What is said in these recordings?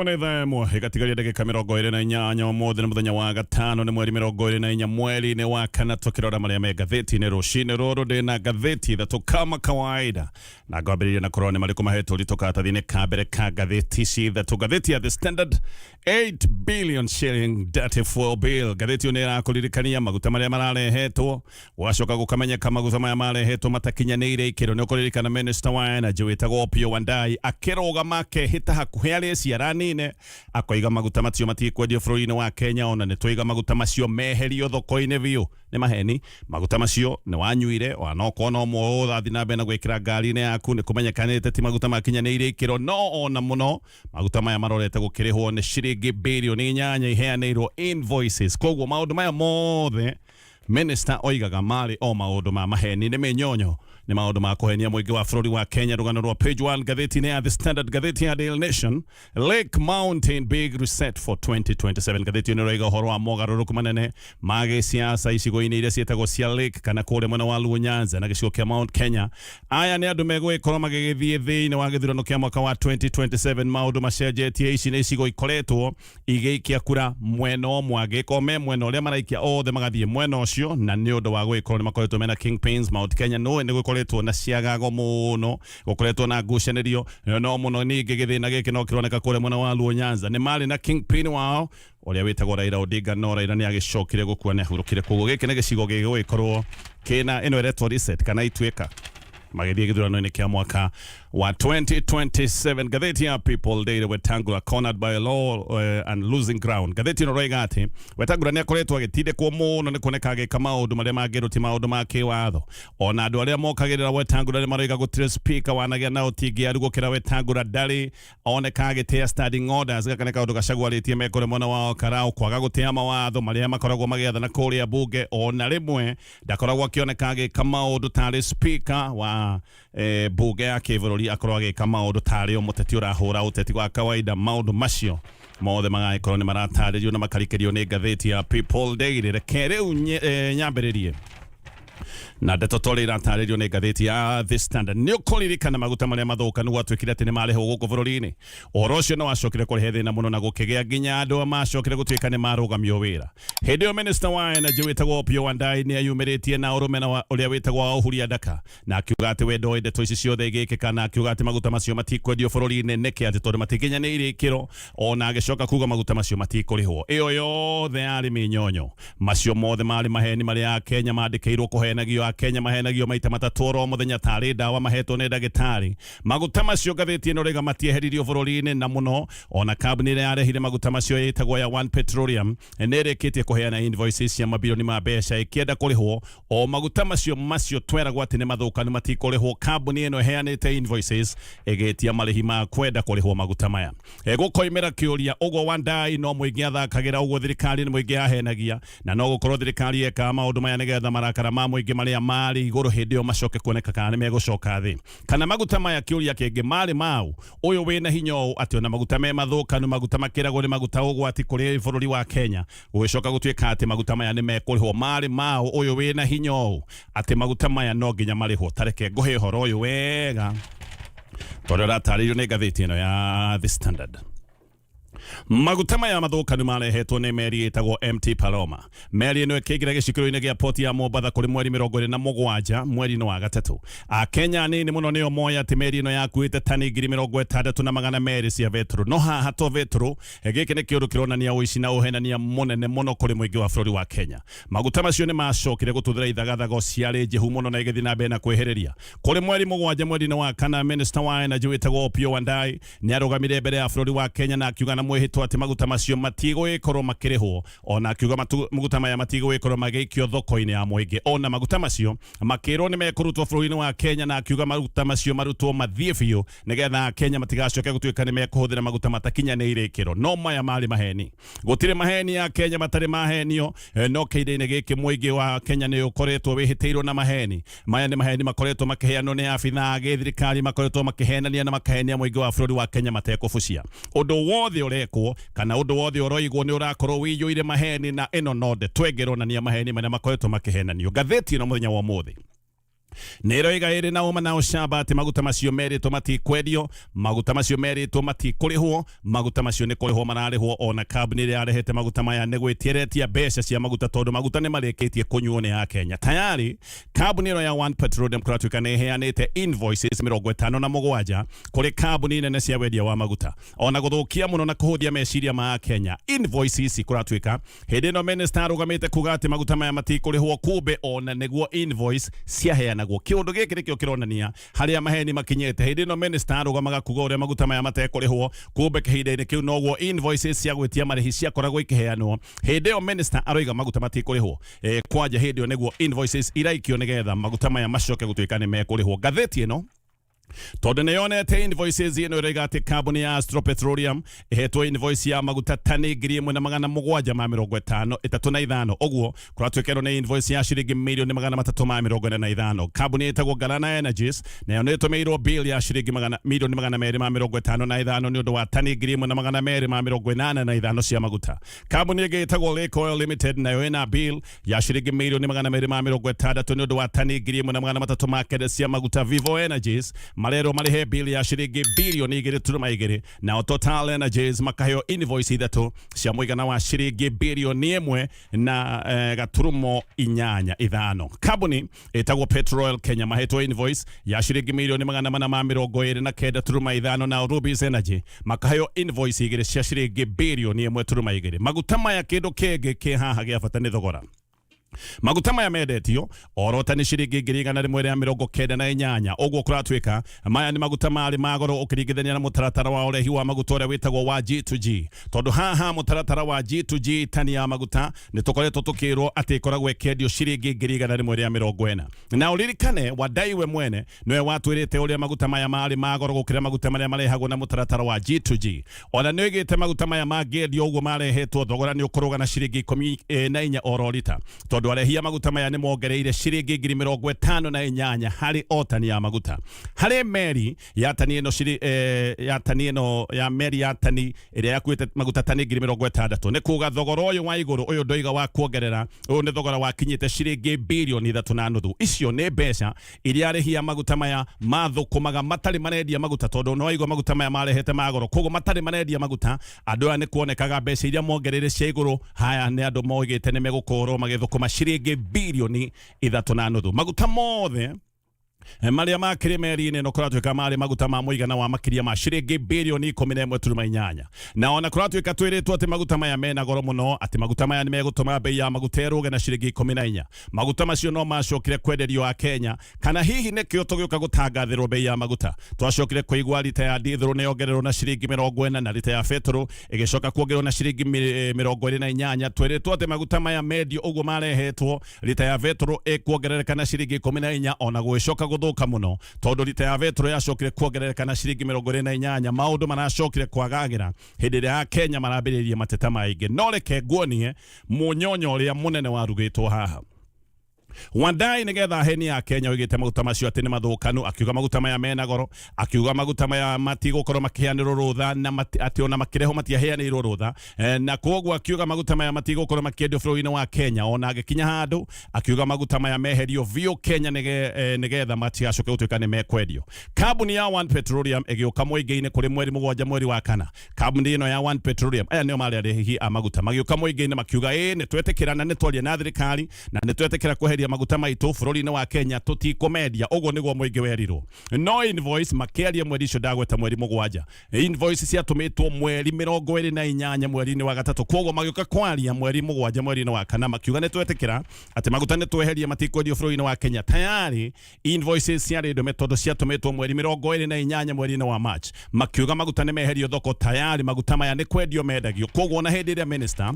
Mwendwa ikatigaria ndagika 28 umuthi ni muthenya wa gatano ni mweri 24 mweri ni wa kana tukirora maria me gatheti-ini rucini ruru ndina gatheti ithatu kama kawaida na ngwambiriria na koroni mariko mahetwo ritokaratathi-ini ka mbere ka gatheti ici ithatu. Gatheti ya The Standard, 8 billion shilling dirty fuel bill. Gatheti ni irakuririkania maguta maria mararehetwo wacoka gukamenyeka maguta maya marehetwo matakinyanire ikiro. Ni ukuririkana Minister wa Energy witagwo ONE Darty akirugama akehita hakuhi aria ciarani akoiga maguta macio matikwendio bũrũri-inĩ wa Kenya, ona nĩ twiga maguta macio meherio thoko-inĩ biũ. Nĩ maheni maguta macio nĩ wanyuire wanoko no mo thathi na mbere na gwĩkĩra ngari-inĩ yaku nĩ kũmenyekanĩte ti maguta makinyanĩire ikĩro, no ona mũno maguta maya marorete gũkĩrĩhwo nĩ ciringi birioni 8 iheanĩirwo invoices. Koguo maũndũ maya mothe Minister oigaga mari o maundu ma maheni ni minyonyo ni maundu ma kuhenia muingi wa bũrũri wa Kenya. Rugano rwa page 1 gatheti-ini ya The Standard, gatheti ya Daily Nation. Lake Mountain big reset for 2027. Gatheti-ini roiga uhoro wa mogarũrũku manene ma gĩsiasa icigo-inĩ iria ciĩtagwo cia Lake kana kũrĩa mwena wa Luo Nyanza na gĩcigo kĩa Mount Kenya. Aya nĩ andũ megũgĩkorwo magĩgĩthiĩ thĩinĩ wa gĩthurano kĩa mwaka wa 2027. Maundu macenjetie, ici nĩ icigo ikoretwo igĩikia kura mwena ũmwe, angĩkorwo me mwena ũrĩa maraikia othe magathiĩ mwena ũcio na nĩ ũndũ wa gwĩkorwo nĩ makoretwo mena kingpins. Mount Kenya no nĩ gũkoretwo na ciagago mũno, gũkoretwo na ngucanĩrio no mũno. Ningĩ gĩthĩna gĩkĩ no kĩroneka kũrĩa mwena wa Luo Nyanza nĩ marĩ na kingpin wao ũrĩa wĩtagwo Raila Odinga, no Raila nĩ agĩcokire gũkua nĩ ahurũkire. Koguo gĩkĩ nĩ gĩcigo gĩgũgĩkorwo kĩna ĩno ĩretwo reset kana ituĩka magĩthiĩ gĩthurano-inĩ kĩa mwaka wa 2027. Gatheti ya People Daily, Wetangula cornered by law and losing ground. Gatheti ĩno roiga atĩ Wetangula nĩ akoretwo agĩtindĩkwo mũno nĩ kuoneka agĩka maũndũ marĩa mangĩruti maũndũ ma kĩwatho. Ona andũ arĩa mokagĩrĩra Wetangula nĩ maroiga gũtirĩ speaker wanagĩa na ũtingĩaru gũkĩra Wetangula ndarĩ oneka agĩtĩa standing orders. Gaka nĩ kaũndũ gacagwarĩtie mekore mwena wao Karau kwaga gũtĩa mawatho marĩa makoragwo magĩathana kũrĩa bunge. Ona rĩmwe ndakoragwo akĩoneka agĩka maũndũ tarĩ speaker wa bunge ya kĩbũrũri akorwo agĩka maũndũ tarĩ o mũteti ũrahũra ũteti wa kawaida. Maũndũ macio mothe magagĩkorwo nĩ maratarĩrio na makarĩkĩrio nĩ gatheti ya People Daily. Reke rĩu nyambĩrĩrie na ndeto tole iratarĩrio nĩ gatheti ya The Standard. Nĩ ũkũririkana maguta marĩa mathũkanu gwatuĩkire atĩ nĩ marĩhwo gũkũ bũrũri-inĩ. Ũhoro ũcio no wacokire kũrehe thĩna mũno na gũkĩgĩa nginya andũ macokire gũtuĩka nĩ marũgamio wĩra. Hĩndĩ ĩyo Minister wa Energy wĩtagwo ONE Darty nĩ ayumĩrĩtie na ũrũme na ũrĩa wĩtagwo Uhuria Daka na akiuga atĩ we ndoĩ ndeto ici ciothe igĩkĩka, na akiuga atĩ maguta macio matikwendio bũrũri-inĩ nĩkĩ atĩ tondũ matikinyanĩire ikĩro, ona agĩcoka kuga maguta macio matikũrĩhwo. Ĩyo yothe yarĩ mĩnyonyo, macio mothe marĩ maheni marĩa Akenya mandĩkĩirwo kũhenagio. Akenya mahenagio maita matatũ oro mũthenya tarĩ ndawa mahetwo nĩ ndagĩtarĩ. Maguta macio gatheti ĩno rĩga matieheririo bũrũri-inĩ, na mũno ona kambuni ĩrĩa yarehire maguta macio ĩtagwo ya ONE Petroleum nĩ ĩrĩkĩtie kũheana invoices cia mabilioni ma mbeca ĩkĩenda kũrĩhwo o maguta macio tweragwo atĩ nĩ mathũkanu matikũrĩhwo. Kambuni ĩno ĩheanĩte invoices ĩgĩtia marĩhi ma kwenda kũrĩhwo maguta maya. Gũkoimĩra kĩũria ũguo ONE Darty no mũingĩ athakagĩra ũguo thirikari nĩ mũingĩ yahenagia, na no gũkorwo thirikari eka maũndũ maya nĩgetha marakara ma mũingĩ marĩa marĩ igũrũ hĩndĩ ĩyo macoke kuoneka kana nĩ megũcoka thĩ. Kana maguta maya kĩũria kĩngĩ marĩ mau ũyũ wĩna hinya ũũ atĩ ona maguta me mathũkanu, maguta makĩragwo nĩ maguta ũgwati kũrĩ bũrũri wa Kenya, gũgĩcoka gũtuĩka atĩ maguta maya nĩ mekũrĩhwo. Marĩ mau ũyũ wĩna hinya ũũ atĩ maguta maya no nginya marĩhwo. Tareke ngũhe ũhoro ũyũ wega tondũ ũratarĩrio nĩ gatheti ĩno ya The Standard. Maguta maya mathũkanu marehetwo nĩ meri ĩtagwo MT Paloma. Meri ĩno ĩkĩingĩra gĩcukĩro-inĩ gĩa port ya Mombasa kũrĩ mweri 27 mweri-inĩ wa gatatũ. Akenya anini mũno nĩo moya atĩ meri ĩno yakuĩte tani 60,200 cia betũrũ. No haha to betũrũ, gĩkĩ nĩ kĩũndũ kĩronania ũici na ũhenania mũnene mũno kũrĩ mũingĩ wa bũrũri wa Kenya. Maguta macio nĩ macokire gũtũthĩra ithagathago ciarĩ njehu mũno na igĩthiĩ na mbere na kwĩhĩrĩria. Kũrĩ mweri 7 mweri-inĩ wa kana, Minister wa Energy wĩtagwo ONE Darty nĩ arũgamire mbere ya bũrũri wa Kenya na akiuga na mwĩhĩtwa atĩ maguta macio matigũgĩkorwo makĩrĩhwo, ona akiuga maguta maya matigũgĩkorwo magĩikio thoko-inĩ ya mũingĩ. Ona maguta macio makĩrwo nĩ mekũrutwo bũrũri-inĩ wa Kenya, na akiuga maguta macio marutwo mathiĩ biũ nĩgetha Kenya matigacoke gũtuĩka nĩ mekũhũthĩra maguta matakinyanĩire ikĩro. No maya marĩ maheni, gũtirĩ maheni ya Kenya matarĩ mahenio. No kĩrĩa-inĩ gĩkĩ mũingĩ wa Kenya nĩ ũkoretwo wĩhĩtĩirwo na maheni. Maya nĩ maheni makoretwo makĩheanwo nĩ abithaa gĩthirikari, makoretwo makĩhenania na makahenia mũingĩ wa bũrũri wa Kenya matekũbucia. Ũndũ wothe ũrekwo kana ũndũ wothe ũroigwo nĩ ũrakorwo wĩiyũire maheni, na ĩno no nde twengeronania maheni marĩa makoretwo makĩhenanio. Gatheti ĩno mũthenya wa ũmũthĩ Nero igaire na uma nao shaba ati maguta macio meritwo matikwendio, maguta macio meritwo matikurihwo, maguta macio ni kurihwo mararihwo. Ona kambuni iria yarehete maguta maya ni gwitieretia mbeca cia maguta tondu maguta ni marikitie kunyuo ni Akenya. Tayari kambuni ino ya ONE Petroleum kuratuika ni heanite invoices 57 kuri kambuni nene cia wendia wa maguta, ona guthukia muno na kuhuthia meciria ma Akenya. Invoices kuratuika hindi no minister arugamite kuga ati maguta maya matikurihwo, kumbe ona niguo invoice cia heanagwo. Kiundu giki nikio kironania haria maheni makinyete. Hindi no minister arugamaga kuga uria maguta maya matekurihwo, kumbe kihinda-ini kiu noguo invoices cia gwitia marihi cia koragwo ikiheanwo. Hindi yo minister aroiga maguta matikurihwo, kwanja hindi yo niguo invoices iraikio nigetha maguta maya macoke gutuika ni mekurihwo. Gatheti ino tondu ni yonete invoices ino iriga ati kambuni ya ONE Petroleum ihetwo invoice ya maguta tani 1,755 oguo kuratuikero ni invoice ya shiringi milioni 345. Kambuni itagwo Galana Energies nayo ni itumirwo bill ya shiringi milioni 255 ni undu wa tani 1,285 cia maguta. Kambuni ingi itagwo Lake Oil Limited nayo ina bill ya shiringi milioni 260 ni undu wa tani 1,300 cia maguta. Vivo Energies marero marihe bill ya shiringi bilioni 2.2 na Total Energies makaheo invoice ithatu cia muigana wa shiringi bilioni 1 na gaturumo 8.5. Kambuni itagwo Petrol Kenya mahetwo invoice ya shiringi milioni 429 na Rubis Energy makaheo invoice igire cia shiringi bilioni 1.2. Maguta maya kindu kenge ki haha gia bata ni thogora. Maguta maya mendetio orota ni shiringi 198 oguo kuratuika maya ni maguta mari magoro ukiringithania na mutaratara wa urehi wa maguta uria witagwo wa G2G. Tondu haha mutaratara wa G2G tani ya maguta ni tukoretwo tukirwo ati ikoragwo ikendio shiringi 140. Na uririkane wadaiwe mwene niwe watwirite uria maguta maya mari magoro gukira maguta maria marehagwo na mutaratara wa G2G. Ona niwigite maguta maya mangendio uguo marehetwo thogora ni ukuruga na shiringi 14 oro lita. Tondu arehia maguta maya ni mongereire shiringi 58 hari otani ya maguta. Hari meri ya tani ino ya meri ya tani iria yakuite maguta tani 60 ni kuga thogora uyu wa iguru uyu ndoiga wa kuongerera uyu ni thogora wa kinyite shiringi bilioni 3.5. Icio ni mbeca iria arehia maguta maya mathukumaga matari marendia maguta tondu no igwa maguta maya marehete magoro kogo matari marendia maguta andu aya ni kuonekaga mbeca iria mongereire cia iguru. Haya ni andu moigite ni megukorwo magithukuma shiringi bilioni 3.5. Maguta mothe maria makiri meri-ini no kuratuika mari maguta ma muigana wa makiria ma shiringi bilioni 11.8. Na ona kuratuika twiritwo ati maguta maya mena goro muno, ati maguta maya ni megutuma bei ya maguta eruge na shiringi 14. Maguta macio no macokire kwenderio a Kenya kana hihi nikio tugiuka gutangathirwo bei ya maguta. Twacokire kuigwa lita ya diesel ni ongererwo na shiringi 40 na lita ya petrol igicoka kuongererwo na shiringi 28. Twiritwo ati maguta maya medio uguo marehetwo lita ya petrol ikuongerereka na shiringi 14 ona gwicoka guthuka muno tondu lita ya petrol yacokire kuongerereka na shiringi 28. Maundu maracokire kwagagira hindi ria Kenya marambiririe mateta maingi. No reke nguonie munyonyo uria munene warugitwo haha. Wandai nigetha heni ya Kenya wigite maguta macio ati ni mathukanu, akiuga maguta maya mena goro, akiuga maguta maya matigukorwo makiheanirwo rutha na ati ona makireho matiaheanirwo rutha, na koguo akiuga maguta maya matigukorwo makiendio bũrũri-inĩ wa Kenya. Ona agikinya handu akiuga maguta maya meherio vio Kenya nigetha matigacoke gutuika ni mekwendio. Kambuni ya ONE Petroleum igiuka muingi-ini kuri mweri 7 mweri wa kana. Kambuni ino ya ONE Petroleum aya nio mari arehi a maguta magiuka muingi-ini makiuga ni twetikirana ni twaria na thirikari na ni twetikira kuheria maguta maitu bũrũri-inĩ wa Kenya tutikomendia. Uguo niguo muingi werirwo. No invoice makiaria mweri icio ndagweta mweri 7. Invoice ciatumitwo mweri 28 mweri-inĩ wa gatatu. Koguo magiuka kwaria mweri 7 mweri-inĩ wa kana makiuga ni twetikira ati maguta ni tweheria matikwendio bũrũri-inĩ wa Kenya. Tayari invoices ciarĩ ndo metodo ciatumitwo mweri 28 mweri-inĩ wa March makiuga maguta ni meherio thoko. Tayari maguta maya ni kwendio mendagio. Koguo na hindi ria minister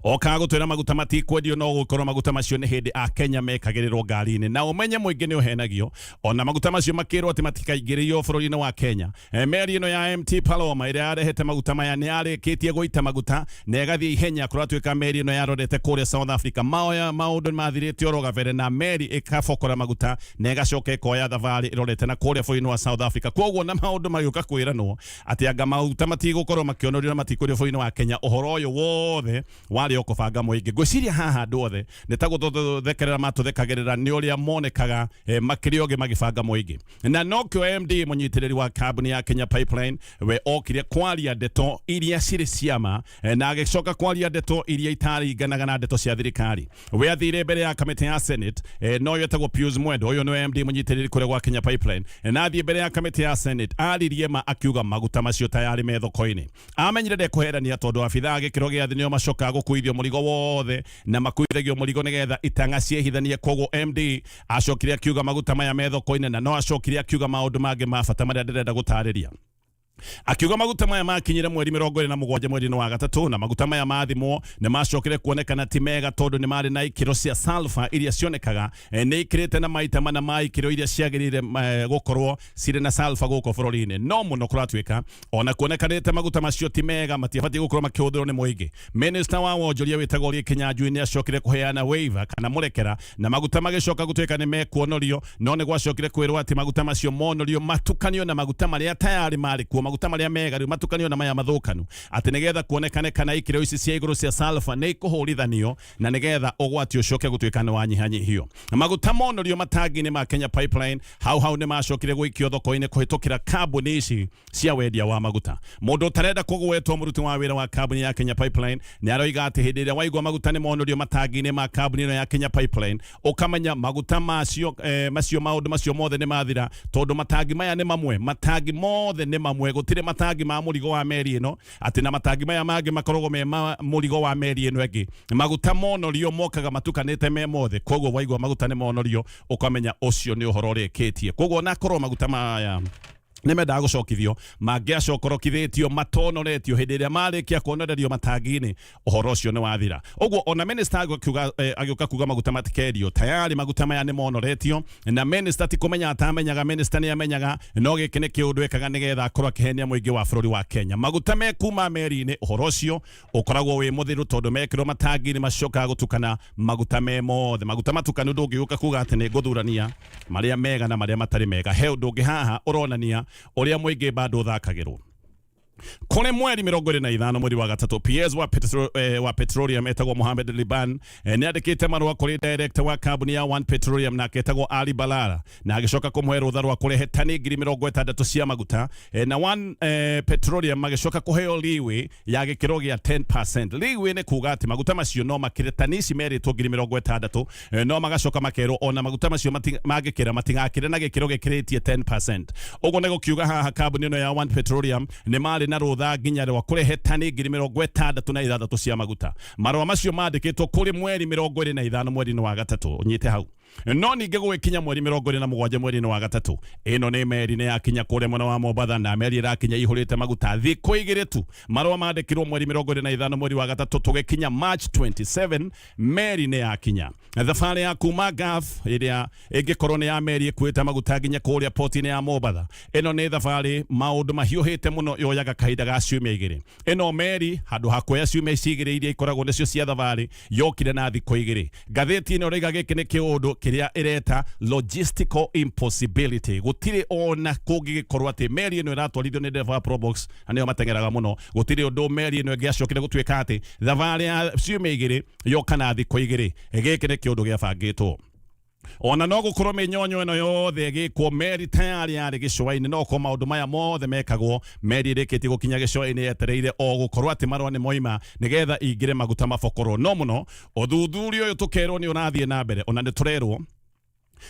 okagutwira maguta matikwendio no gukorwo maguta macio ni hindi a Kenya mekagirirwo ngari-ini. Na umenye muingi ni uhenagio ona maguta macio makirwo ati matikaingiririo bũrũri-inĩ wa Kenya. Meri ino ya MT Paloma iria yarehete maguta maya ni arikitie guita maguta na igathie ihenya kuratuika meri ino yarorete kuria South Africa. Maundu mathirite oro gavere na meri ikabokora maguta na igacoka ikoya thavari irorete na kuria bũrũri-inĩ wa South Africa. Koguo na maundu magiuka kwiranwo ati anga maguta matigukorwo makionorio na matikwendio bũrũri-inĩ wa Kenya. Uhoro uyu wothe wali okobanga muingi gwiciria haha andu othe nitaguthekerera matuthekagirira ni uria monekaga makirioge magibanga muingi na nokyo MD munyitiriri wa kambuni ya Kenya Pipeline we okire kwaria ndeto iria ciri ciama na agicoka kwaria ndeto iria itari iganaga na ndeto cia thirikari we athire mbere ya kamiti ya Senate no yetagwo Pius Mwendwa uyu no MD munyitiriri kure gwa Kenya Pipeline na athie mbere ya kamiti ya Senate aririe ma akiuga maguta macio tayari me thoko-ini amenyire ndekuherania tondu abitha agikiro gia thi nio macoka gukuithio murigo wothe na makuithagio murigo nigetha itanga ciehithanie kogo MD acokire akiuga maguta maya me thoko-ini na no acokire akiuga maundu mangi ma bata maria ndirenda gutariria akiuga maguta maya makinyire mweri 27 mweri wa gatatu na maguta maya mathimwo ne macokire kuonekana ti mega tondu ni mari na ikiro cia sulfur iria cionekaga ni ikirite na maita mana ma ikiro iria ciagirire gukorwo cire na sulfur guko bururi-ini no muno kuratwika ona kuonekanite maguta macio ti mega matiabati gukorwo makihuthirwo ni muingi minister wa wonjoria witagwo Kinyanjui ni acokire kuheana waiver kana murekera na maguta magicoka gutwika ni mekuonorio no ni gwacokire kwirwo ati maguta macio monorio matukanio na maguta maria tayari mari kuo maguta maria mega riu matukanio na maya mathukanu ati nigetha kuonekane kana ikiro ici cia iguru cia sulfur ni kuhurithanio na nigetha ugwati ucoke gutwika ni wanyihanyihio maguta monorio matangi ni ma Kenya Pipeline hau ni macokire gwikio thoko-ini kuhitukira kambuni ici cia wendia wa maguta mundu tarenda kugwetwo muruti wa wira wa kambuni ya Kenya Pipeline ni aroiga ati hindi ria waigwa maguta ni monorio matangi ni ma kambuni no ya Kenya Pipeline ukamenya maguta macio maundu macio mothe ni mathira tondu matangi maya ni mamwe matangi mothe ni mamwe gutire matangi ma murigo wa meri ino ati na matangi maya mangi makorogo me murigo wa meri ino egi maguta monorio mokaga matukanite me mothe koguo waigwa maguta ni monorio ukamenya ucio ni uhoro reketie koguo na korwo maguta maya nimenda gucokithio mangiacokorokithitio matonoretio hindi ria marikia kuonererio matangi-ini uhoro ucio ni wathira uguo ona minister agiuka kuga maguta matikerio tayari maguta maya ni monoretio na minister ti kumenya atamenyaga minister ni amenyaga no giki ni kiundu ekaga nigetha akorwo akihenia muingi wa bururi wa Kenya maguta me kuma meri-ini uhoro ucio ukoragwo wi muthiru tondu mekirwo matangi-ini macokaga gutukana maguta me mothe maguta matukanu ndungiuka kuga ati ni nguthurania maria mega na maria matari mega he undu ungi haha uronania uria muingi bado thakagirwo kone mweri 25 mweri wa gatatu PS wa Petroleum etagwo Mohamed Liban ni andikite marua kuri director wa kambuni ya ONE Petroleum na ketagwo Ali Balara na agicoka kumwe rutha rwa kurehe tani 60 cia maguta na ONE Petroleum magicoka kuheo liwe ya gikiro gia 10%. Liwe ni kuga ati maguta macio no makire tani ici meritwo 60 no magacoka makero ona maguta macio magikira matingakire na gikiro gikiritie 10%. Ugo nego kiuga haha kambuni no ya ONE Petroleum ni mari na rutha nginya rwa kurehe tani 60 cia maguta marwa macio mandikitwo kuri mweri 25 mweri wa gatatu unyite hau no ninge gwikinya mweri 27 mweri wa gatatu ino ni meri ni yakinya kure mwena wa Mombasa na meri irakinya ihurite maguta thiko igire tu marwa mandikirwo mweri 25 mweri wa gatatu tugikinya March 27 meri ni yakinya thabari ya kuma Gaf iria ingikorwo ni ya meri ikuita maguta nginya kuria port-ini ya Mombasa ino ni thabari maundu mahiuhite muno yoyaga kahinda ga ciumia igiri ino meri handu hakoya ciumia igiri iria ikoragwo nicio cia thabari yokire na thiko igiri gatheti ino riga giki ni kiundu kiria ireta logistical impossibility gutire ona kungigikorwo ati meri ino iratwarithio ni ndereba probox anio matengeraga muno gutire undu meri ino ngiacokire gutwika ati thabari ya ciumia igiri yoka na thiko igiri giki ni kiundu giabangitwo ona no gukorwo minyonyo ino yothe gikwo meri tayari yari gicua-ini no ko maundu maya mothe mekagwo meri rikiti gukinya gicua-ini yetereire o gukorwo ati marwa ni moima nigetha ingire maguta mabokoro no muno uthuthuria uyu tukerwo ni urathie na mbere ona ni turerwo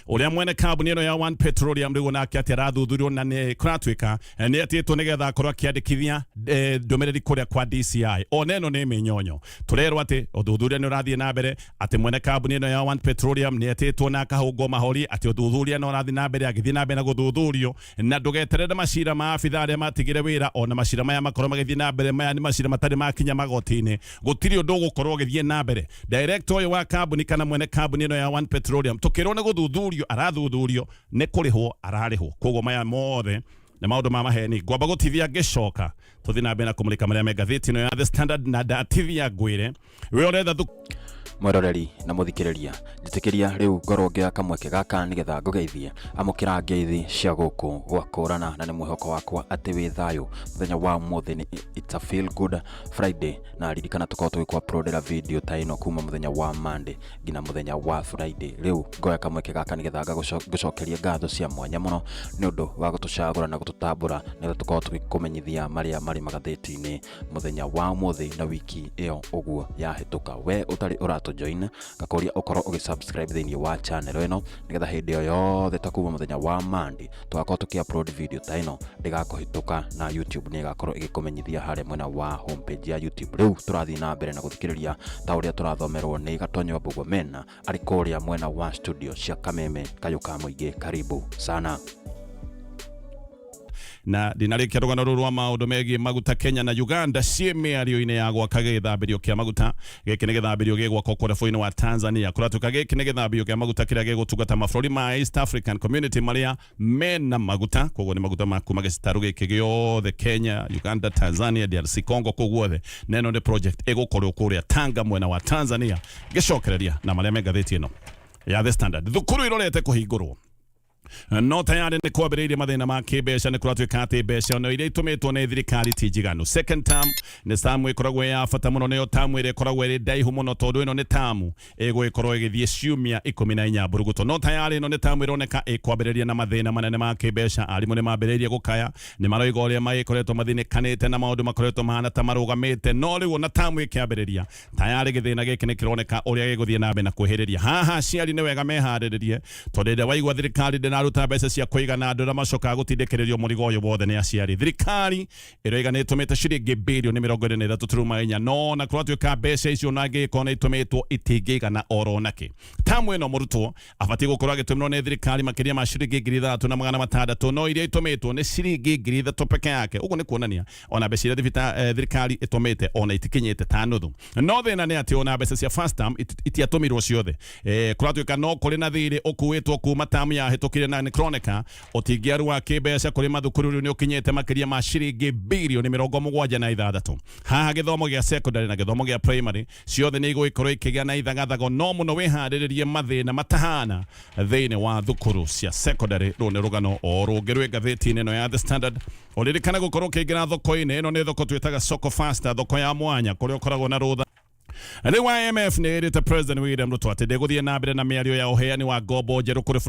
uria mwene kambuni ino ya ONE Petroleum riu nake ati arathuthurio na ni kuratwika ni atitwo nigetha akorwo akiandikithia ndumiriri kuria kwa DCI ona ino ni minyonyo turerwo ati uthuthuria ni urathie na mbere ati mwene kambuni ino ya ONE Petroleum ni atitwo na kahungo mahori ati uthuthuria no urathie na mbere agithie na mbere na guthuthurio na ndugeterere macira ma abitha aria matigire wira ona macira maya makorwo magithie na mbere maya ni macira matari makinya magoti-ini gutiri undu gukorwo githie na mbere director uyu wa kambuni kana mwene kambuni ino ya ONE Petroleum tukirwo ni guthuthurio arathuthurio ne kurihwo ararihwo koguo maya mothe na maundu ma maheni ngwamba gutithia ngicoka tuthi na mbere na kumulika maria Magathiti no ya The Standard na ndatithia ngwire we uretha Mweroreri na muthikiriria njitikiria riu ngorongea kamweke gaka nigetha ngugeithie amukira ngeithi cia guku gwakurana na ni mwihoko wakwa ati wi thayu muthenya wa muthi ni it's a feel good Friday na ririkana tukorwo tugikwa video ta ino kuma muthenya wa Monday ngina muthenya wa Friday. Riu ngoya kamweke gaka nigetha ngucokeria ngatho cia mwanya muno ni undu wa gutucagura na gututambura nigetha tukorwo tugikumenyithia maria mari magatheti-ini muthenya wa muthi na wiki iyo uguo yahituka. We utari join gakoria ukorwo ugisubscribe thini wa channel ino nigetha hindi yo yothe takuma muthenya wa Monday tugakorwo tuki-upload video ta ino ndigakuhituka na YouTube ni igakorwo igikumenyithia hare mwena wa homepage ya YouTube. Riu turathi na mbere na guthikiriria ta uria turathomerwo ni Gatonyo Mbugua Mena ari kuria mwena wa studio cia Kameme kayuka muingi. Karibu sana na dinarikia rugano rwa maundu megie maguta Kenya na Uganda ciemiario-ini ya gwaka githambirio kia maguta giki ni githambirio gigwakwo kuria bũrũri wa Tanzania kuratuka giki ni githambirio kia maguta kiria gigutungata mabũrũri ma East African Community maria mena maguta koguo ni maguta makuma gicitaru giki giothe Kenya, Uganda, Tanzania, DRC Congo koguo the neno ni project igukorwo kuria Tanga mwena wa Tanzania gicokereria na maria megatheti ino ya The Standard thukuru irorete kuhingurwo no tayari ni kwambĩrĩria mathĩna ma kĩmbeca ni kuratuĩka atĩ mbeca no iria itumitwo nĩ thirikari ti njiganu. Second term ni tamu ikoragwo ya bata mũno, nĩyo tamu ĩrĩa ĩkoragwo ĩrĩ ndaihu mũno tondũ ĩno nĩ tamu ĩgũgĩkorwo ĩgĩthiĩ ciumia 14 mburuguto. No tayari ĩno nĩ tamu ĩroneka ĩkwambĩrĩria na mathĩna manene ma kĩmbeca. Arimũ nĩ mambĩrĩirie gũkaya, nĩ maroiga ũrĩa magĩkoretwo mathĩnĩkanĩte na maũndũ makoretwo mahana ta marũgamĩte, no rĩu ona tamu ĩkĩambĩrĩria tayari gĩthĩna gĩkĩ nĩ kĩroneka ũrĩa gĩgũthiĩ na mbere na kwĩhĩrĩria. Haha aciari nĩ wega meharĩrĩrie tondũ rĩrĩa waigua thirikari ndĩnaruta mbeca cia kũigana andũ na macoka gũtindĩkĩrĩrio mũrigo ũyũ wothe nĩ aciari. Thirikari ĩroiga nĩ ĩtũmĩte ciringi birioni 23.4 no na kuratuĩka mbeca icio na angĩkorwo nĩ ĩtũmĩtwo itingĩigana oro nakĩ. Tamu ĩno mũrutwo abatiĩ gũkorwo agĩtũmĩrwo nĩ thirikari makĩria ma ciringi 3,600 no iria itũmĩtwo nĩ ciringi 3,000 peke yake. Ũguo nĩ kuonania ona mbeca iria thirikari ĩtũmĩte ona itikinyĩte ta nuthu. No thĩna nĩ atĩ ona mbeca cia first term itiatũmirwo ciothe. Kuratuĩka no kũrĩ na thirĩ ũkuĩtwo kuma tamu ya hĩtũkire na nĩ kroneka otingiaru wa kĩmbeca kũrĩ mathukuru rĩu nĩ ũkinyĩte makĩria ma ciringi birioni 76. Haha gĩthomo gĩa secondary na gĩthomo gĩa primary ciothe nĩ igũgĩkorwo ikĩgĩa na ithagathago, no mũno wĩharĩrĩrie mathĩna matahana thĩinĩ wa thukuru cia secondary. Rũu nĩ rũgano o rũngĩ rwĩ ngathĩti-inĩ ĩno ya The Standard. Ũririkane gũkorwo ũkĩingĩra thoko-inĩ ĩno, nĩ thoko twĩtaga soko faster, thoko ya mwanya kũrĩa ũkoragwo na rũtha. Riu IMF nĩ ĩrĩte President William Ruto atĩ ndĩgũthiĩ na mbere na mĩario ya ũheani wa ngombo njerũ kũrĩ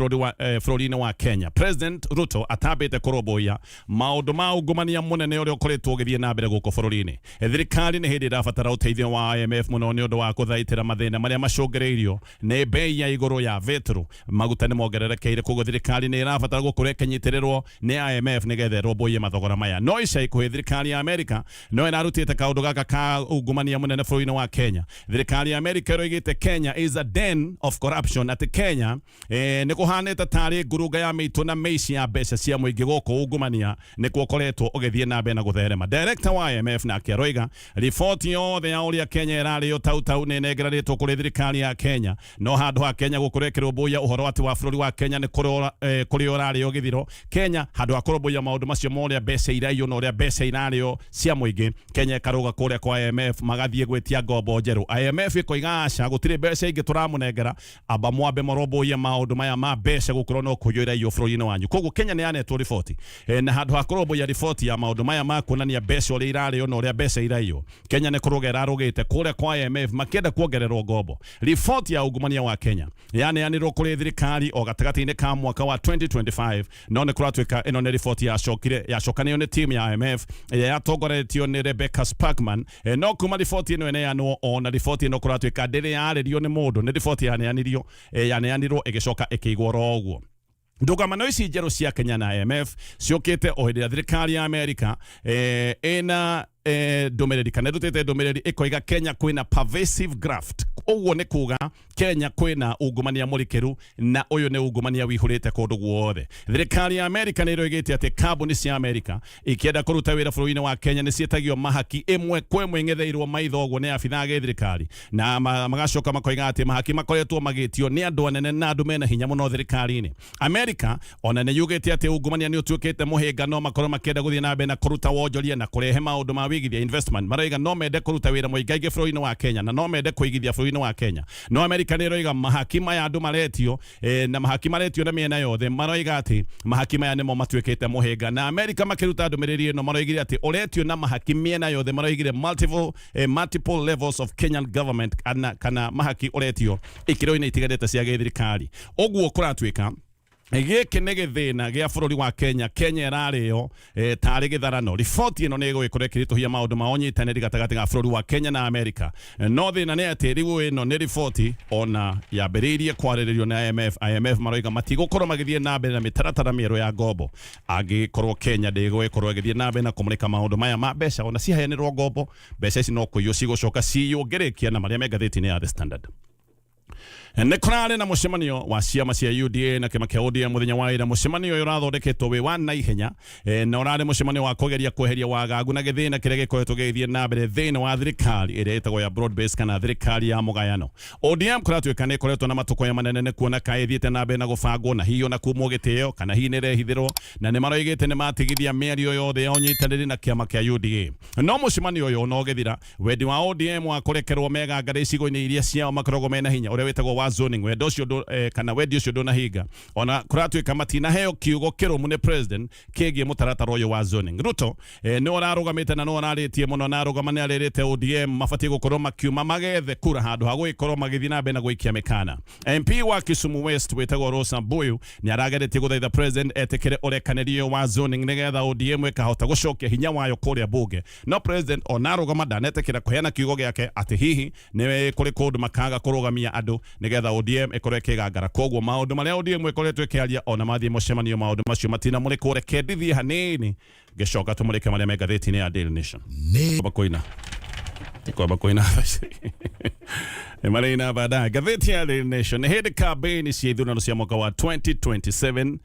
bũrũri-inĩ wa Kenya. President Ruto atambĩte kũrũmbũiya maũndũ ma ungumania mũnene ũrĩa ũkoretwo ũgĩthiĩ na mbere gũkũ bũrũri-inĩ. Thirikari nĩ hĩndĩ ĩrabatara ũteithio wa IMF mũno nĩ ũndũ wa kũthaitĩra mathĩna marĩa macũngĩrĩirio nĩ bei ya igũrũ ya vetro. Maguta nĩ mongererekeire, koguo thirikari nĩ ĩrabatara gũkorwo ĩkĩnyitĩrĩrwo nĩ IMF nĩgetha ĩrũmbũiye mathogora maya. No ica ikuhĩ thirikari ya Amerika no ĩrarutĩte kaũndũ gaka ka ungumania mũnene bũrũri-inĩ wa Kenya. Thirikari ya Amerika ĩroigĩte Kenya is a den of corruption, atĩ Kenya nĩ kũhanĩte tarĩ ngurunga ya mĩitũ na mĩici ya mbeca cia mũingĩ gũkũ ungumania nĩ kuokoretwo ũgĩthiĩ na mbere na gũtherema. Director wa IMF nake aroiga riboti yothe ya ũrĩa Kenya ĩrarĩo tau nĩ nengeranĩtwo kũrĩ thirikari ya Kenya, no handũ ha Kenya gũkorwo ĩkĩrũmbũiya ũhoro atĩ wa bũrũri wa Kenya nĩ kũrĩa ũrarĩo gĩthiro, Kenya handũ ha kũrũmbũiya maũndũ macio ma ũrĩa mbeca iraiywo na ũrĩa mbeca irarĩo cia mũingĩ, Kenya ĩkarũga kũrĩa kwa IMF magathiĩ gwĩtia ngombo njerũ. IMF ikoiga aca gũtirĩ mbeca ingĩ tũramũnengera, amba mwambe mũrũmbũiye maũndũ maya ma mbeca gũkorwo no kũiywo iraiywo bũrũri-inĩ wanyu. Koguo Kenya nĩ yanetwo riboti na handũ ha kũrũmbũiya riboti ya maũndũ maya ma kuonania mbeca ũrĩa irarĩo na ũrĩa mbeca iraiywo, Kenya nĩ kũrũga ĩrarũgĩte kũrĩa kwa IMF makĩenda kuongererwo ngombo. Riboti ya ungumania wa Kenya yaneanirwo kũrĩ thirikari o gatagatĩ-inĩ ka mwaka wa 2025, no nĩ kũratuĩka ĩno nĩ riboti yacokanĩrio nĩ timu ya IMF ĩrĩa yatongoretio nĩ Rebecca Sparkman. No kuma riboti ĩno ĩneanwo ona riboti ĩno kũratuĩka ndĩrĩ yarĩrio nĩ mũndũ, nĩ riboti yaneanirwo ĩgĩcoka ĩkĩigwo ro ũguo. Ndũgamano ici njerũ cia Kenya na IMF ciũkĩte o hĩndĩ ya thirikari ya Amerika ĩna ndũmĩrĩri kana ĩrutĩte ndũmĩrĩri ĩkoiga Kenya kwĩna pervasive graft. Ũguo nĩ kuga Kenya kwĩna ungumania mũrikĩru na ũyũ nĩ ungumania wĩihũrĩte kũndũ guothe. Thirikari ya Amerika nĩ ĩroigĩte atĩ kambuni cia Amerika ikĩenda kũruta wĩra bũrũri-inĩ wa Kenya nĩ ciĩtagio mahaki ĩmwe kwa ĩmwe ing'etheirwo maitho ũguo nĩ abithaa gĩ thirikari, na magacoka makoiga atĩ mahaki makoretwo magĩtio nĩ andũ anene na andũ mena hinya mũno thirikari-inĩ. Amerika ona nĩ yugĩte atĩ ungumania nĩ ũtuĩkĩte mũhĩnga, no makorwo makĩenda gũthiĩ na mbere na kũruta wonjoria na kũrehe maũndũ ma wĩigithia investment. Maraiga no mende kũruta wĩra mũingaingĩ bũrũri-inĩ wa Kenya na no mende kũigithia bũrũri-inĩ bũrũri-inĩ wa Kenya no Amerika nĩ roiga mahakima ya andũ maretio na mahakima maretio na mĩena yothe maroiga atĩ mahakima ya nĩmo matuĩkĩte mũhĩnga na Amerika makĩruta ndũmĩrĩri ĩno maroigire atĩ ũretio na mahakima mĩena yothe maroigire multiple levels of Kenyan government kana mahaki ũretio ikĩro-inĩ itiganĩte cia gĩthirikari ũguo kũratuĩka gĩkĩ nĩ gĩthĩna gĩa bũrũri wa Kenya ĩrarĩo tarĩ gĩtharano riboti ĩno nĩ ĩgũgĩkorwo ĩkĩritũhia maũndũ ma ũnyitanĩri gatagatĩ ga bũrũri wa Kenya na Amerika no thĩna nĩ atĩ rĩu ĩno nĩ riboti ona yambĩrĩirie kwarĩrĩrio na IMF maroiga matigũkorwo magĩthiĩ na mbere na mĩtaratara mĩerũ ya ngombo angĩkorwo Kenya ndĩgũgĩkorwo ĩgĩthiĩ na mbere na kũmũrĩka maũndũ maya ma mbeca ona ciheanĩrwo ngombo mbeca ici no kũiywo cigũcoka ciyũngĩrĩkia na marĩa me ngathĩti-inĩ ya The Standard. Nĩkũrarĩ na mũcemanio wa ciama cia UDA na kĩama kĩa ODM mũthenya wa ira mũcemanio ũyũ ũrathondeketwo wĩ wa naihenya na ũrarĩ mũcemanio wa kũgeria kweheria wagagu na gĩthĩna kĩrĩa gĩkoretwo gĩgĩthiĩ na mbere thĩinĩ wa thirikari ĩrĩa ĩtagwo ya broad based kana thirikari ya mũgayano. ODM kũratuĩka nĩ ĩkoretwo na matũkũya manene nĩ kuona kaĩ ĩthiĩte na mbere na gũbangwo na hihi ona kumwo gĩtĩo kana hihi nĩ ĩrehithĩrwo na nĩ maroigĩte nĩ matigithia mĩario yothe ya ũnyitanĩri na kĩama kĩa UDA no mũcemanio ũyũ no gĩthira wendi wa ODM wa kũrekerwo megangare icigo-inĩ iria ciao makoragwo mena hinya ũrĩa wĩtagwo wa zoning wendi ũcio ndũnahinga ona kũratuĩka matinaheo kiugo kĩrũmu nĩ president kĩgiĩ mũtaratara ũyũ wa zoning. Ruto nĩ ũrarũgamĩte na nĩ ũrarĩtie mũno na arũgama nĩ arĩrĩte ODM mabatiĩ gũkorwo makiuma magethe kura handũ ha gũgĩkorwo magĩthiĩ na mbere na gũikia mĩkana. MP wa Kisumu West wĩtagwo Rosa Mbuyu nĩ arageretie gũthaitha president etĩkĩre ũrekanĩrio wa zoning nĩgetha ODM ĩkahota gũcokia hinya wayo kũrĩa bunge no president ona arũgama ndanetĩkĩra kũheana kiugo gĩake atĩ hihi nĩ kũrĩ kũndũ makaga kũrũgamia andũ nĩgetha ODM ĩkorwo ĩkĩgangara koguo maũndũ marĩa ODM ĩkoretwo ĩkĩaria ona mathiĩ mũcemanio maũndũ macio matinamũrĩkwo rekendithie hanini gĩcoka tũmũrĩke marĩa me ngathĩti-inĩ ya Daily Nation. Kwamba koina Marina baadaye gazeti ya Daily Nation hĩndĩ kampeni cia ithurano cia mwaka wa 2027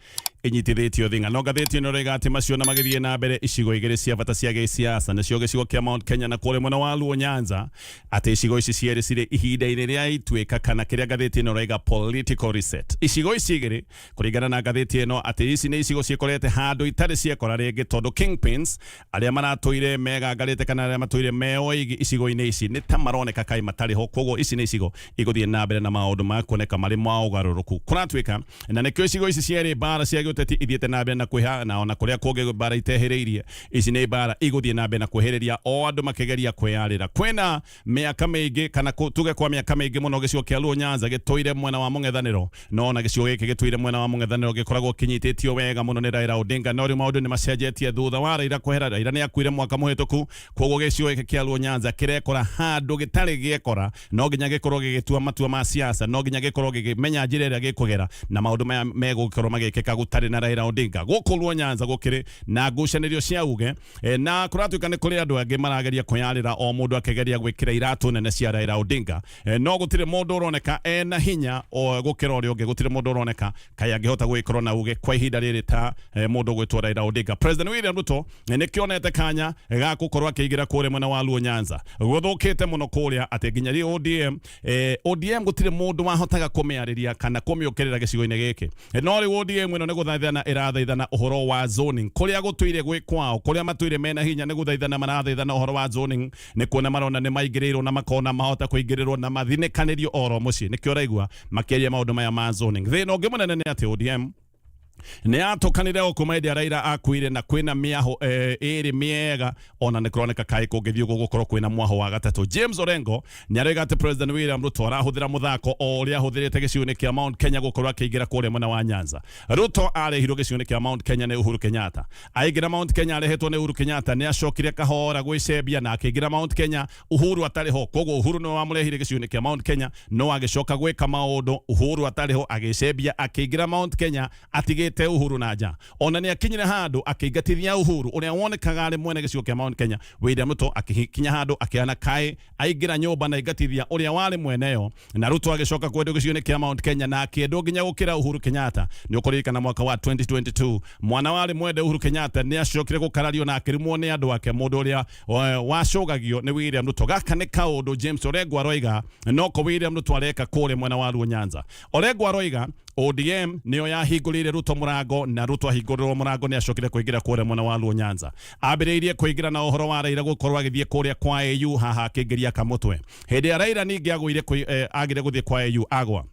inyitithĩtio thing'a no gatheti ĩno rĩga atĩ macio na magĩthiĩ na mbere icigo igĩrĩ cia bata cia gĩsiasa nĩcio gĩcigo kĩa Mount Kenya na kũrĩa mwena wa Luo Nyanza atĩ icigo ici cierĩ cirĩ ihinda-inĩ rĩa ituĩka kana kĩrĩa gatheti ĩno rĩga political reset. Icigo ici igĩrĩ kũringana na gatheti ĩno atĩ ici nĩ icigo ciĩkorete handũ itarĩ ciekora rĩngĩ tondũ kingpins arĩa maratũire megangarĩte kana arĩa matũire meoigi icigo-inĩ ici nĩ ta maroneka kaĩ matarĩ ho koguo ici nĩ icigo igũthiĩ na mbere na maũndũ ma kuoneka marĩ ma ũgarũrũku kũratuĩka na nĩkĩo icigo ici cierĩ bara cia gĩũteti ithiĩte na mbere na kwĩha na ona kũrĩa kũngĩ bara itehĩrĩirie ici nĩ bara igũthiĩ na mbere na kwĩhĩrĩria o andũ makĩgeria kwĩyarĩra kwĩna mĩaka mĩingĩ kana tuge kwa mĩaka mĩingĩ mũno gĩcigo kĩa Luo Nyanza gĩtũire mwena wa mũng'ethanĩro no ona gĩcigo gĩkĩ gĩtũire mwena wa mũng'ethanĩro gĩkoragwo kĩnyitĩtio wega mũno nĩ Raila Odinga no rĩu maũndũ nĩ macenjetie thutha wa Raila kwehera. Raila nĩ akuire mwaka mũhĩtũku koguo gĩcigo gĩkĩ kĩa Luo Nyanza kĩrekora handũ gĩtarĩ gĩekora no nginya gĩkorwo gĩgĩtua matua ma siasa no nginya gĩkorwo gĩkĩmenya njĩra ĩrĩa gĩkũgera na maũndũ maya megũkorwo magĩkĩka gũtarĩ na Raila Odinga gũkũ Luo Nyanza gũkĩrĩ na ngucanĩrio cia uge na kũratuĩka nĩ kũrĩ andũ angĩ marageria kwĩyarĩra o mũndũ akĩgeria gwĩkĩra iratũ nene cia Raila Odinga no gũtirĩ mũndũ ũroneka ena hinya o gũkĩra ũrĩa ũngĩ gũtirĩ mũndũ ũroneka kaĩ angĩhota gwĩkorwo na uge kwa ihinda rĩrĩ ta mũndũ gwĩtwo Raila Odinga. President William Ruto nĩ kĩonete kanya ga gũkorwo akĩingĩra kũrĩa mwena wa Luo Nyanza gũthũkĩte mũno kũrĩa atĩ nginya rĩ ODM gũtirĩ mũndũ wahotaga kũmĩarĩria kana kũmĩũkĩrĩra gĩcigo-inĩ gĩkĩ no rĩu ODM ĩno nĩ gũthaithana ĩrathaithana ũhoro wa zoning kũrĩa gũtũire gwĩ kwao kũrĩa matũire mena hinya nĩ gũthaithana marathaithana ũhoro wa zoning nĩ kuona marona nĩ maingĩrĩirwo na makona mahota kũingĩrĩrwo na mathinĩkanĩrio oro mũciĩ nĩkĩo raigua makĩaria maũndũ maya ma zoning. Thĩna ũngĩ mũnene nĩ atĩ ODM nĩ atũkanire o kuma hĩndĩ Raila akuire na kwĩna mĩaho ĩrĩ mĩega ona nĩ kũroneka kaĩ kũngĩthiĩ gũgũkorwo kwĩna mwaho wa gatatũ. James Orengo nĩ aroiga atĩ President William Ruto arahũthĩra mũthako o ũrĩa ahũthĩrĩte gĩcigo-inĩ kĩa Mount Kenya gũkorwo akĩingĩra kũrĩa mwena wa Nyanza. Ruto arehirwo gĩcigo-inĩ kĩa Mount Kenya nĩ Uhuru Kenyatta aingĩra Mount Kenya arehetwo nĩ Uhuru Kenyatta nĩ acokire kahora gwĩcembia na akĩingĩra Mount Kenya Uhuru atarĩ ho koguo Uhuru nĩ wamũrehire gĩcigo-inĩ kĩa Mount Kenya no agĩcoka gwĩka maũndũ Uhuru atarĩ ho agĩcembia akĩingĩra Mount Kenya atigĩte Uhuru na nja ona nĩ akinyire handũ akĩingatithia Uhuru ũrĩa wonekaga arĩ mwene gĩcigo kĩa Mount Kenya William Ruto akĩkinya handũ akĩana kaĩ aingĩra nyũmba na ingatithia ũrĩa warĩ mweneyo na Ruto agĩcoka kwendwo gĩcigo-inĩ kĩa Mount Kenya na akĩendwo nginya gũkĩra Uhuru Kenyatta. Nĩ ũkũririkana mwaka wa 2022 mwana warĩ mwende Uhuru Kenyatta nĩ acokire gũkarario na akĩrumwo nĩ andũ ake mũndũ ũrĩa wacũgagio nĩ William Ruto. Gaka nĩ kaũndũ James Orengo aroiga no ko William Ruto areka kũrĩa mwena wa Luo Nyanza. Orengo aroiga ODM niyo yahingurire Ruto murango na Ruto ahinguriro murango ni acokire kuingira kure mwena wa Luo Nyanza abiriirie kuingira na uhoro wa Raila gukorwo agithie kuria kwa AU haha akingiria kamutwe hindi ya Raila ningi agwire agire guthie kwa AU agwa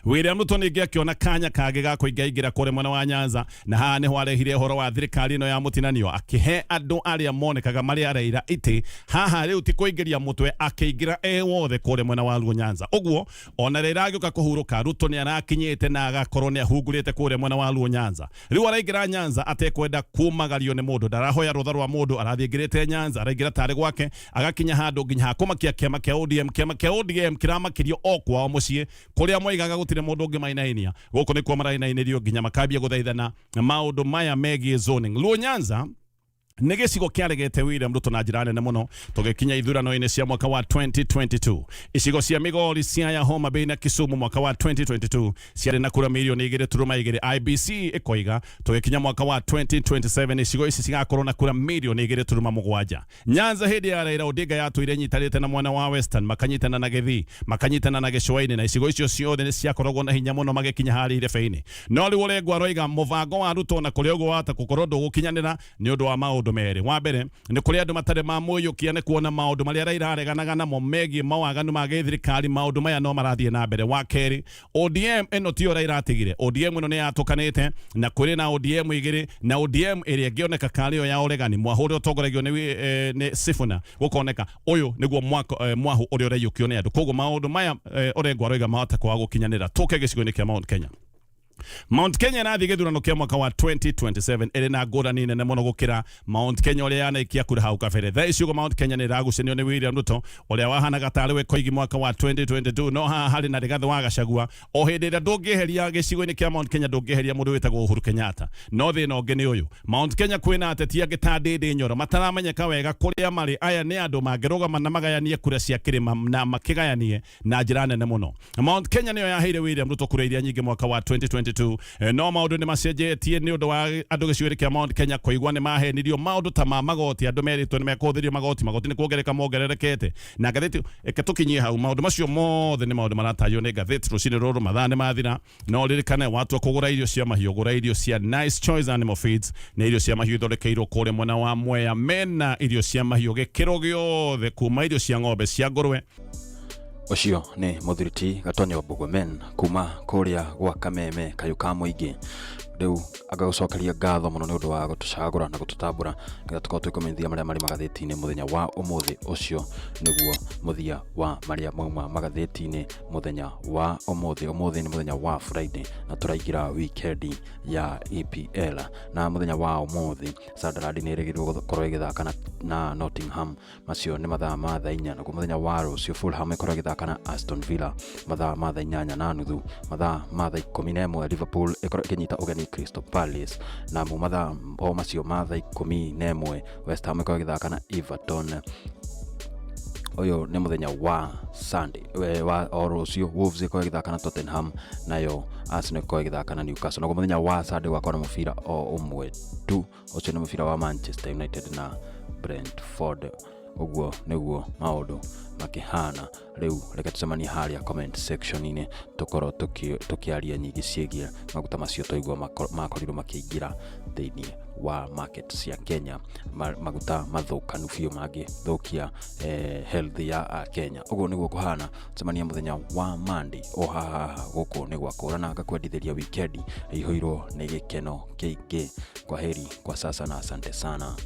William Ruto ningi akiona kanya kage ga kuingira kure mwena wa Nyanza na haha niho arehire horo wa thirikari no ya mutinanio akihe andu aria monekaga mari Raila iti haha riu ti kuingiria mutwe akiingira wothe kure mwena wa Luo Nyanza uguo ona Raila agioka kuhuruka Ruto ni arakinyite na agakorwo ni ahungurite kure mwena wa Luo Nyanza riu araingira Nyanza atekwenda kumagario ni mundu ndarahoya rutha rwa mundu arathingirite Nyanza araingira tari gwake agakinya handu nginya hakumakia kiama kia ODM kiramakirio okwa mucie kuria moigaga gutire mundu ungi mainainia guku ni kwa marainairio nginya makambia guthaithana maundu maya megie zoning Luo Nyanza nĩ gĩcigo kĩaregete William Ruto na njĩra nene mũno tũgĩkinya ithurano-inĩ cia mwaka wa 2022 icigo cia Migori Siaya Homa Bay na Kisumu mwaka wa 2022 ciarĩ na kura milioni 2.2 IBC ĩkoiga tũgĩkinya mwaka wa 2027 icigo ici cigakorwo na kura milioni 2.7 Nyanza hĩndĩ ya Raila Odinga yatũire nyitarĩte na mwena wa Western makanyitana na Githii makanyitana na Gĩcũa-inĩ na icigo icio ciothe nĩ ciakoragwo na hinya mũno magĩkinya harĩa irebe-inĩ no rĩu ũrengwa roiga mũbango wa Ruto na kũrĩa ũguo wata gũkorwo ndũgũkinyanĩra nĩ ũndũ wa maũndũ mere wa mbere ni kuri andu matare ma muyukia ne kuona maundu maria Raila areganaga namo megie mawaganu ma githirikari maundu maya no marathie na mbere wa keri ODM eno tio Raila atigire ODM eno ne yatukanite na kuri na ODM igire na ODM eri agioneka kalio ya oregani mwahuri otogoragio ne Sifuna gukoneka uyu niguo mwahu uri ureyukio ne andu kogo maundu maya orengwa roiga mahota kwa gukinyanira tuke gicigo-ini kia Mount Kenya na thigethurano kia mwaka wa 2027 ere na ngũrani nene mũno gũkĩra Mount Kenya ũrĩa yanaikia kura hau kabere thaa icio Mount Kenya nĩ ĩragucanio nĩ William Ruto ũrĩa wahanaga tarĩ we koigi mwaka wa 2022 no haha harĩ na Rigathi wa Gachagua o hĩndĩ ĩrĩa ndũngĩeheria gĩcigo-inĩ kia Mount Kenya ndũngĩeheria mũndũ wĩtagwo Uhuru Kenyatta no thĩna ũngĩ nĩ ũyũ Mount Kenya kwĩna ateti angĩ ta Ndĩndĩ Nyoro mataramenyeka wega kũrĩa marĩ aya nĩ andũ mangĩrũgama na magayanie kura cia kĩrĩma na makĩgayanie na njĩra nene mũno Mount Kenya nĩyo yaheire William Ruto kura iria nyingĩ mwaka wa 2022 no maundu ni macenjetie ni undu wa andu gĩcigo kia Mount Kenya koigwa ni mahenirio maundu ta ma magoti andu meritwo ni mekũhũthĩrio magoti ni kuongereka mongererekete na ngathĩti tukinyie hau maundu macio mothe ni maundu maratajwo ni ngathĩti rũcinĩ rũrũ mathaa nĩ mathira no ririkane watu kũgũra irio cia mahiũ gũra irio cia Nice Choice Animal Feeds na irio cia mahiũ ithondekeirwo kũrĩa mwena wa Mwea mena irio cia mahiũ gĩkĩro gĩothe kuma irio cia ng'ombe cia ngũrwe Ucio ni muthuriti Gatonyo Bogomen kuma kuria gwa Kameme kayuka muingi riu agagucokeria ngatho muno ni undu wa gutucagura na gututambura nginya tukorwo twikumenyithia maria mari magathĩti-inĩ muthenya wa umuthi ucio niguo muthia wa maria mauma magathĩti-inĩ muthenya wa umuthi ni muthenya wa Friday na turaingira weekend ya EPL na muthenya wa umuthi Sunderland ni ĩrĩgĩrĩirwo gũkorwo ĩgĩthaka na Nottingham macio ni mathaa ma thaa 4 na muthenya wa rũciũ Fulham ĩkorwo ĩgĩthaka na Aston Villa mathaa ma thaa 8:30 mathaa ma thaa 11 Liverpool ĩkorwo ĩkĩnyita ũgeni Crystal Palace na mathaa o macio ma thaa 11 West Ham ĩkorwo ĩgĩthaka na Everton oyo ni muthenya wa Sunday wa rũciũ Wolves ĩkorwo ĩgĩthaka na Tottenham nayo Arsenal ĩkorwo ĩgĩthaka na Newcastle na muthenya wa Sunday gwakorwo na mũbira o ũmwe tu ũcio nĩ mũbira wa Manchester United na Brentford uguo niguo maundu makihana riu reke tucemanie haria comment section-inĩ tukorwo tukiaria nyingi ciegie maguta macio toigua makorirwo makĩingira thĩinĩ wa market cia Kenya maguta mathũkanu biũ mangĩthũkia health ya Kenya uguo niguo kuhana tucemanie muthenya wa Monday o haha gũkũ nĩ gwakũrana ngakwendithĩria weekend ihũirwo nĩ gĩkeno kĩingĩ kwa heri kwa sasa na asante sana.